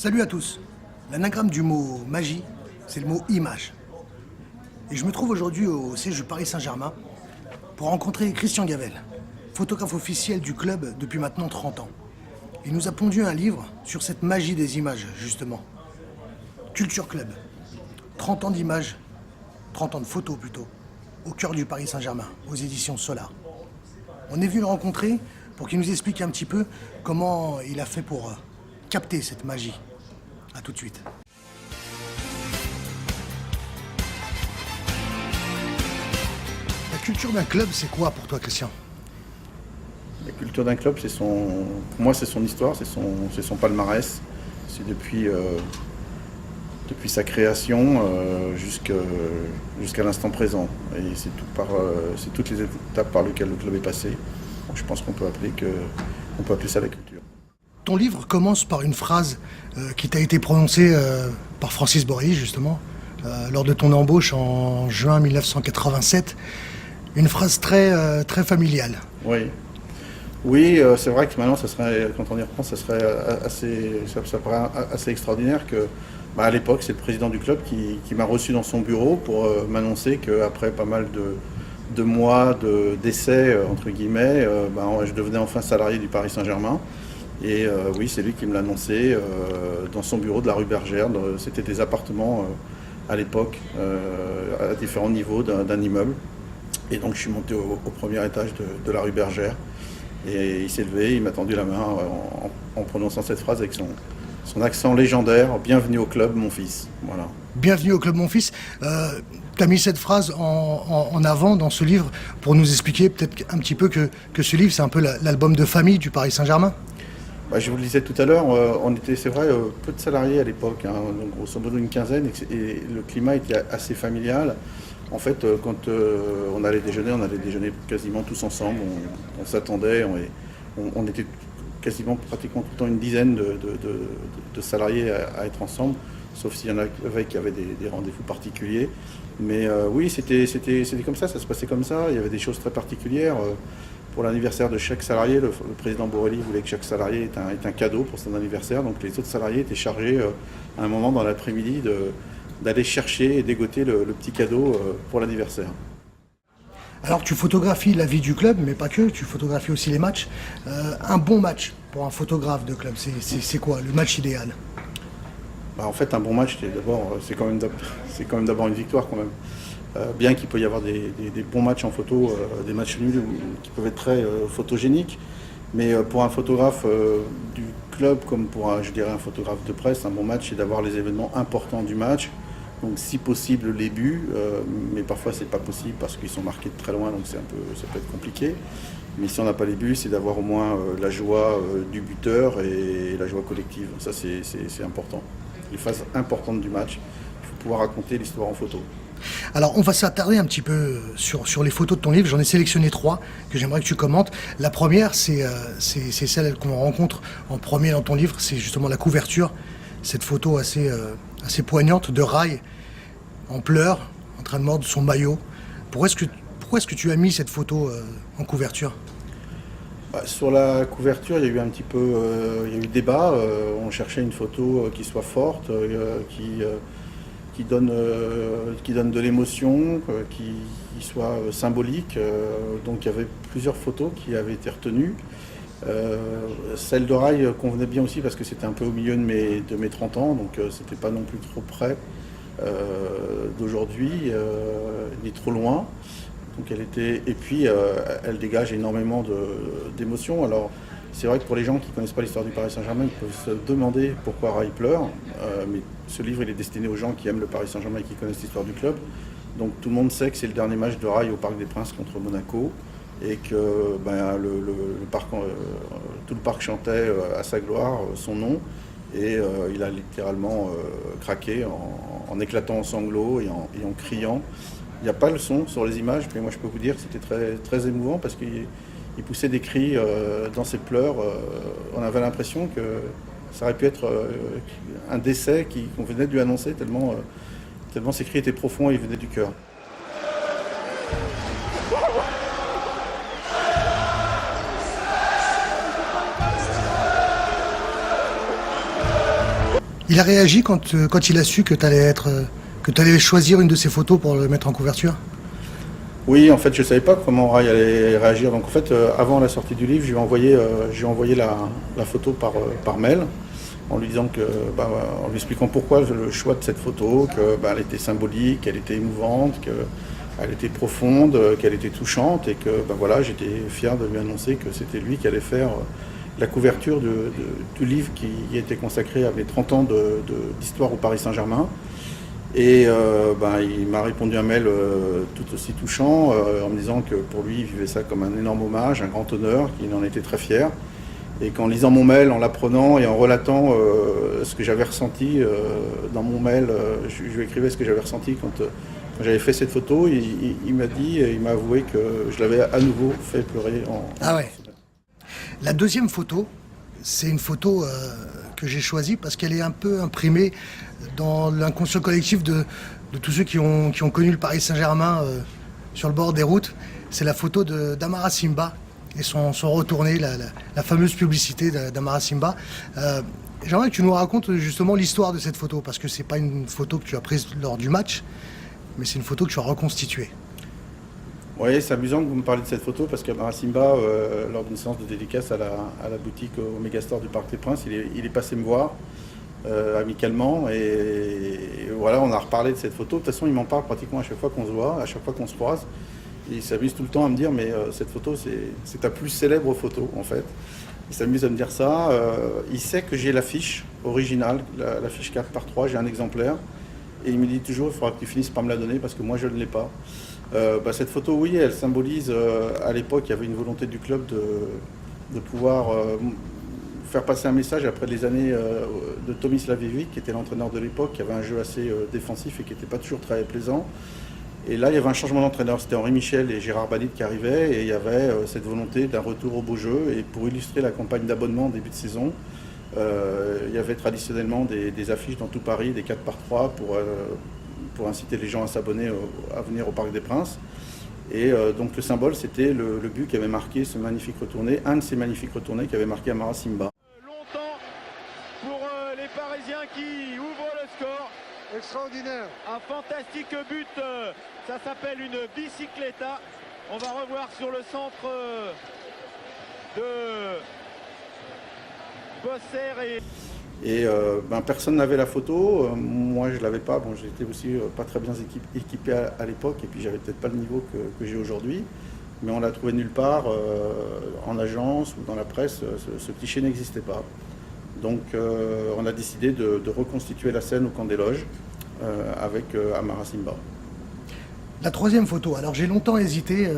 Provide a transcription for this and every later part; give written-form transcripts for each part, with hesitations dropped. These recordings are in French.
Salut à tous. L'anagramme du mot magie, c'est le mot image. Et je me trouve aujourd'hui au siège du Paris Saint-Germain pour rencontrer Christian Gavel, photographe officiel du club depuis maintenant 30 ans. Il nous a pondu un livre sur cette magie des images, justement. Culture Club. 30 ans d'images, 30 ans de photos plutôt, au cœur du Paris Saint-Germain, aux éditions Solar. On est venu le rencontrer pour qu'il nous explique un petit peu comment il a fait pour capter cette magie. A tout de suite. La culture d'un club, c'est quoi pour toi, Christian? La culture d'un club, pour moi, c'est son histoire, c'est son palmarès. C'est depuis sa création jusqu'à l'instant présent. Et c'est toutes les étapes par lesquelles le club est passé. Je pense qu'on peut appeler ça la culture. Ton livre commence par une phrase qui t'a été prononcée par Francis Borély, justement, lors de ton embauche en juin 1987. Une phrase très familiale. Oui, c'est vrai que maintenant, quand on y repense, ça paraît assez extraordinaire que, à l'époque, c'est le président du club qui m'a reçu dans son bureau pour m'annoncer qu'après pas mal de mois d'essais, entre guillemets, je devenais enfin salarié du Paris Saint-Germain. Et oui, c'est lui qui me l'a annoncé dans son bureau de la rue Bergère. C'était des appartements à l'époque, à différents niveaux d'un immeuble. Et donc je suis monté au premier étage de la rue Bergère. Et il s'est levé, il m'a tendu la main en prononçant cette phrase avec son accent légendaire. « Bienvenue au club, mon fils ». Voilà. Bienvenue au club, mon fils. Tu as mis cette phrase en avant dans ce livre pour nous expliquer peut-être un petit peu que ce livre, c'est un peu l'album de famille du Paris Saint-Germain. Je vous le disais tout à l'heure, on était, c'est vrai, peu de salariés à l'époque, donc grosso modo une quinzaine, et le climat était assez familial. En fait, quand on allait déjeuner quasiment tous ensemble, on s'attendait, on était pratiquement tout le temps une dizaine de salariés à être ensemble, sauf s'il y en avait qui avaient des rendez-vous particuliers. Mais oui, c'était comme ça se passait comme ça, il y avait des choses très particulières. Pour l'anniversaire de chaque salarié, le président Borély voulait que chaque salarié ait un cadeau pour son anniversaire. Donc les autres salariés étaient chargés à un moment dans l'après-midi d'aller chercher et dégoter le petit cadeau pour l'anniversaire. Alors tu photographies la vie du club, mais pas que, tu photographies aussi les matchs. Un bon match pour un photographe de club, c'est quoi le match idéal? En fait, un bon match, c'est quand même d'abord une victoire quand même. Bien qu'il peut y avoir des bons matchs en photo, des matchs nuls qui peuvent être très photogéniques, mais pour un photographe du club comme pour un photographe de presse, un bon match, c'est d'avoir les événements importants du match, donc si possible les buts, mais parfois c'est pas possible parce qu'ils sont marqués de très loin, donc ça peut être compliqué. Mais si on n'a pas les buts, c'est d'avoir au moins la joie du buteur et la joie collective. Ça c'est important. Les phases importantes du match, il faut pouvoir raconter l'histoire en photo. Alors, on va s'attarder un petit peu sur les photos de ton livre. J'en ai sélectionné 3 que j'aimerais que tu commentes. La première, c'est celle qu'on rencontre en premier dans ton livre. C'est justement la couverture. Cette photo assez poignante de Rai en pleurs, en train de mordre son maillot. Pourquoi est-ce que tu as mis cette photo en couverture? Sur la couverture, il y a eu un petit peu débat. On cherchait une photo qui soit forte, qui donne de l'émotion, qui soit symbolique. Donc il y avait plusieurs photos qui avaient été retenues. Celle de Rai convenait bien aussi parce que c'était un peu au milieu de mes 30 ans, donc c'était pas non plus trop près d'aujourd'hui, ni trop loin. Donc et puis elle dégage énormément d'émotions. Alors c'est vrai que pour les gens qui ne connaissent pas l'histoire du Paris Saint-Germain, ils peuvent se demander pourquoi Rai pleure. Mais ce livre, il est destiné aux gens qui aiment le Paris Saint-Germain et qui connaissent l'histoire du club. Donc tout le monde sait que c'est le dernier match de Rai au Parc des Princes contre Monaco. Et que tout le parc chantait à sa gloire son nom. Et il a littéralement craqué en éclatant en sanglots et en criant. Il n'y a pas le son sur les images, mais moi je peux vous dire que c'était très, très émouvant parce qu'il poussait des cris dans ses pleurs. On avait l'impression que ça aurait pu être un décès qu'on venait de lui annoncer, tellement ses cris étaient profonds et ils venaient du cœur. Il a réagi quand il a su que tu allais choisir une de ses photos pour le mettre en couverture? Oui, en fait, je ne savais pas comment Rai allait réagir. Donc, en fait, avant la sortie du livre, je lui ai envoyé la photo par mail, en lui disant en lui expliquant pourquoi le choix de cette photo, elle était symbolique, qu'elle était émouvante, qu'elle était profonde, qu'elle était touchante, et que voilà, j'étais fier de lui annoncer que c'était lui qui allait faire la couverture du livre qui était consacré à mes 30 ans d'histoire au Paris Saint-Germain. Et il m'a répondu un mail tout aussi touchant en me disant que pour lui, il vivait ça comme un énorme hommage, un grand honneur, qu'il en était très fier. Et qu'en lisant mon mail, en l'apprenant et en relatant ce que j'avais ressenti dans mon mail, je lui écrivais ce que j'avais ressenti quand j'avais fait cette photo, il m'a avoué que je l'avais à nouveau fait pleurer. Ah ouais. La deuxième photo, c'est une photo que j'ai choisie parce qu'elle est un peu imprimée dans l'inconscient collectif de tous ceux qui ont connu le Paris Saint-Germain sur le bord des routes. C'est la photo d'Amara Simba et son retourné, la fameuse publicité d'Amara Simba. J'aimerais que tu nous racontes justement l'histoire de cette photo, parce que c'est pas une photo que tu as prise lors du match, mais c'est une photo que tu as reconstituée. Oui, c'est amusant que vous me parliez de cette photo parce qu'Amara Simba, lors d'une séance de dédicace à la boutique au Megastore du Parc des Princes, il est passé me voir amicalement et voilà, on a reparlé de cette photo. De toute façon, il m'en parle pratiquement à chaque fois qu'on se voit, à chaque fois qu'on se croise. Il s'amuse tout le temps à me dire mais cette photo, c'est ta plus célèbre photo en fait. Il s'amuse à me dire ça. Il sait que j'ai l'affiche originale, l'affiche 4x3, j'ai un exemplaire. Et il me dit toujours, il faudra que tu finisses par me la donner parce que moi je ne l'ai pas. Cette photo, oui, elle symbolise, à l'époque, il y avait une volonté du club de pouvoir faire passer un message après les années de Tomi Slavevic, qui était l'entraîneur de l'époque, qui avait un jeu assez défensif et qui n'était pas toujours très plaisant. Et là, il y avait un changement d'entraîneur, c'était Henri Michel et Gérard Banit qui arrivaient, et il y avait cette volonté d'un retour au beau jeu. Et pour illustrer la campagne d'abonnement en début de saison, il y avait traditionnellement des affiches dans tout Paris, des 4x3 pour inciter les gens à s'abonner, à venir au Parc des Princes. Et donc le symbole, c'était le but qui avait marqué ce magnifique retourné, un de ces magnifiques retournés qui avait marqué Amara Simba. Longtemps pour les Parisiens qui ouvrent le score. Extraordinaire. Un fantastique but, ça s'appelle une bicicletta. On va revoir sur le centre de Bosser Et personne n'avait la photo, moi je l'avais pas, j'étais aussi pas très bien équipé à l'époque et puis j'avais peut-être pas le niveau que j'ai aujourd'hui, mais on l'a trouvé nulle part en agence ou dans la presse, ce cliché n'existait pas. Donc on a décidé de reconstituer la scène au camp des loges avec Amara Simba. La troisième photo, alors j'ai longtemps hésité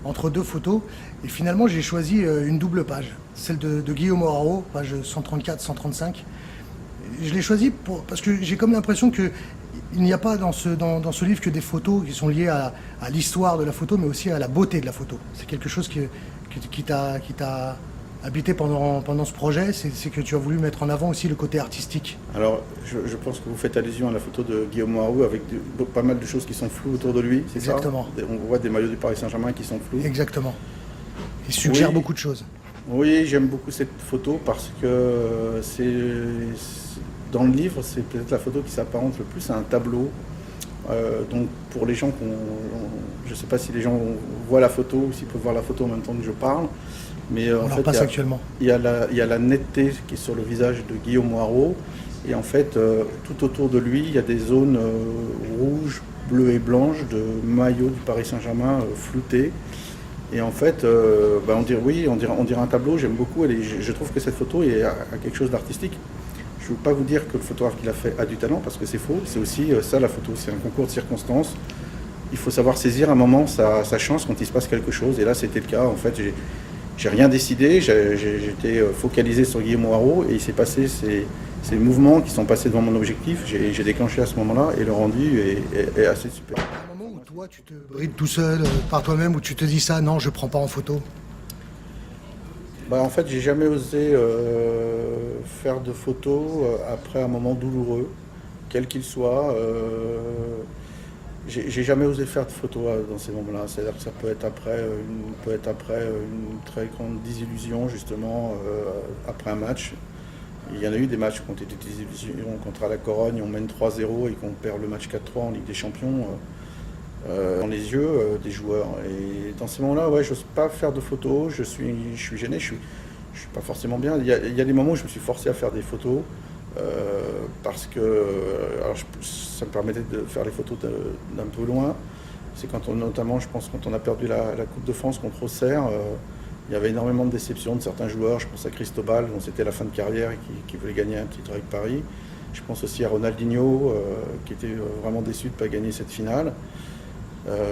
entre deux photos et finalement j'ai choisi une double page, celle de Guillaume Hoarau, page 134-135. Je l'ai choisie parce que j'ai comme l'impression qu'il n'y a pas dans ce livre que des photos qui sont liées à l'histoire de la photo, mais aussi à la beauté de la photo. C'est quelque chose qui t'a habité pendant ce projet, c'est que tu as voulu mettre en avant aussi le côté artistique. Alors, je pense que vous faites allusion à la photo de Guillaume Hoarau avec pas mal de choses qui sont floues autour de lui, c'est ça ? Exactement. On voit des maillots du Paris Saint-Germain qui sont flous. Exactement. Il suggère Oui. beaucoup de choses. Oui, j'aime beaucoup cette photo parce que dans le livre, c'est peut-être la photo qui s'apparente le plus à un tableau. Donc pour les gens je ne sais pas si les gens voient la photo ou s'ils peuvent voir la photo en même temps que je parle, mais On en leur fait, passe actuellement. il y a la netteté qui est sur le visage de Guillaume Hoarau, et en fait, tout autour de lui, il y a des zones rouges, bleues et blanches de maillots du Paris Saint-Germain floutés. Et en fait, on dirait un tableau, j'aime beaucoup, et je trouve que cette photo a quelque chose d'artistique. Je ne veux pas vous dire que le photographe qui l'a fait a du talent, parce que c'est faux, c'est aussi ça la photo, c'est un concours de circonstances. Il faut savoir saisir un moment sa chance quand il se passe quelque chose, et là c'était le cas. En fait, j'ai rien décidé, j'étais focalisé sur Guillaume Hoarau, et il s'est passé ces mouvements qui sont passés devant mon objectif, j'ai déclenché à ce moment-là, et le rendu est assez super. Un moment où toi tu te brides tout seul par toi-même, où tu te dis ça, non je prends pas en photo. En fait, j'ai jamais osé faire de photos après un moment douloureux, quel qu'il soit. J'ai jamais osé faire de photos dans ces moments-là. C'est-à-dire que ça peut être après une très grande désillusion, justement, après un match. Il y en a eu des matchs qui ont été des désillusions contre la Corogne, on mène 3-0 et qu'on perd le match 4-3 en Ligue des Champions. Dans les yeux des joueurs. Et dans ces moments-là, ouais, j'ose pas faire de photos, je suis gêné, je suis pas forcément bien. Il y a des moments où je me suis forcé à faire des photos parce que alors ça me permettait de faire les photos d'un peu loin. C'est notamment, je pense, quand on a perdu la Coupe de France contre Auxerre, il y avait énormément de déceptions de certains joueurs. Je pense à Cristobal, dont c'était la fin de carrière et qui voulait gagner un titre avec Paris. Je pense aussi à Ronaldinho, qui était vraiment déçu de ne pas gagner cette finale.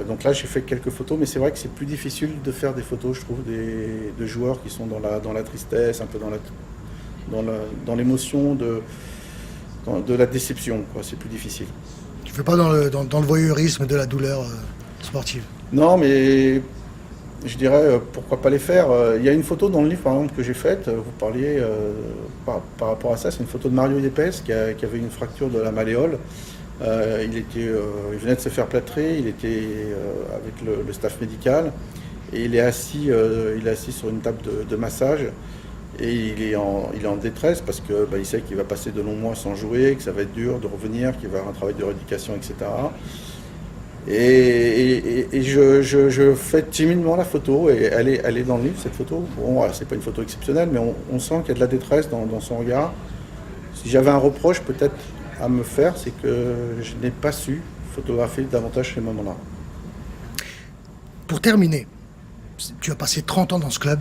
Donc là, j'ai fait quelques photos, mais c'est vrai que c'est plus difficile de faire des photos, je trouve, de joueurs qui sont dans la tristesse, un peu dans l'émotion de la déception, quoi. C'est plus difficile. Tu fais pas dans le voyeurisme de la douleur sportive? Non, mais je dirais, pourquoi pas les faire. Il y a une photo dans le livre, par exemple, que j'ai faite, vous parliez par rapport à ça, c'est une photo de Mario Yepes qui avait une fracture de la malléole. Il venait de se faire plâtrer, il était avec le staff médical et il est assis sur une table de massage et il est en détresse parce que il sait qu'il va passer de longs mois sans jouer, que ça va être dur de revenir, qu'il va avoir un travail de rééducation, etc. Et je fais timidement la photo et elle est dans le livre, cette photo. Bon, voilà, c'est pas une photo exceptionnelle, mais on sent qu'il y a de la détresse dans son regard. Si j'avais un reproche peut-être à me faire, c'est que je n'ai pas su photographier davantage ces moments-là. Pour terminer, tu as passé 30 ans dans ce club.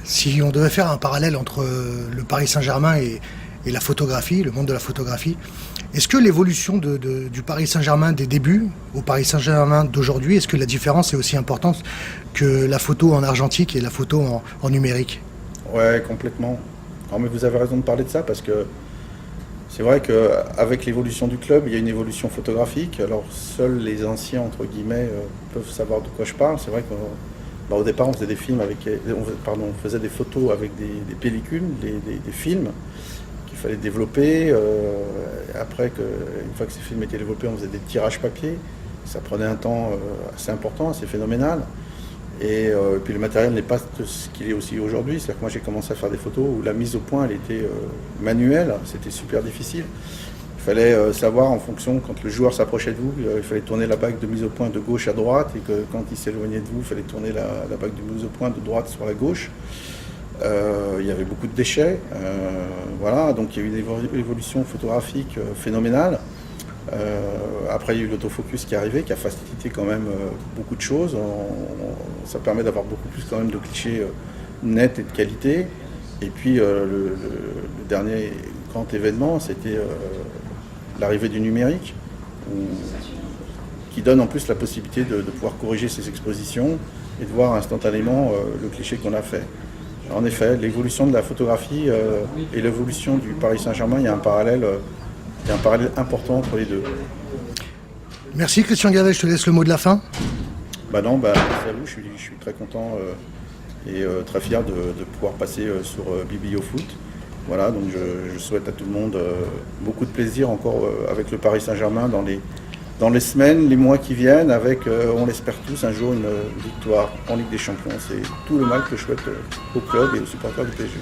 Si on devait faire un parallèle entre le Paris Saint-Germain et la photographie, le monde de la photographie, est-ce que l'évolution du Paris Saint-Germain des débuts au Paris Saint-Germain d'aujourd'hui, est-ce que la différence est aussi importante que la photo en argentique et la photo en numérique? Ouais, complètement. Alors, mais vous avez raison de parler de ça parce que c'est vrai qu'avec l'évolution du club, il y a une évolution photographique. Alors seuls les anciens, entre guillemets, peuvent savoir de quoi je parle. C'est vrai qu'au départ, on faisait des films on faisait des photos avec des pellicules, des films qu'il fallait développer. Après, une fois que ces films étaient développés, on faisait des tirages papier. Ça prenait un temps assez important, assez phénoménal. Et puis le matériel n'est pas ce qu'il est aussi aujourd'hui. C'est-à-dire que moi j'ai commencé à faire des photos où la mise au point elle était manuelle, c'était super difficile. Il fallait savoir en fonction, quand le joueur s'approchait de vous, il fallait tourner la bague de mise au point de gauche à droite, et que quand il s'éloignait de vous, il fallait tourner la bague de mise au point de droite sur la gauche. Il y avait beaucoup de déchets, voilà, donc il y a eu une évolution photographique phénoménale. Après il y a eu l'autofocus qui est arrivé, qui a facilité quand même beaucoup de choses. Ça permet d'avoir beaucoup plus quand même de clichés nets et de qualité. Et puis le dernier grand événement, c'était l'arrivée du numérique, qui donne en plus la possibilité de pouvoir corriger ses expositions et de voir instantanément le cliché qu'on a fait. En effet, l'évolution de la photographie et l'évolution du Paris Saint-Germain, il y a un parallèle important entre les deux. Merci Christian Gavel, je te laisse le mot de la fin. Merci à vous, je suis très content et très fier de pouvoir passer sur BBOFoot. Voilà, donc je souhaite à tout le monde beaucoup de plaisir encore avec le Paris Saint-Germain dans les semaines, les mois qui viennent, avec, on l'espère tous, un jour une victoire en Ligue des Champions. C'est tout le mal que je souhaite au club et aux supporters du PSG.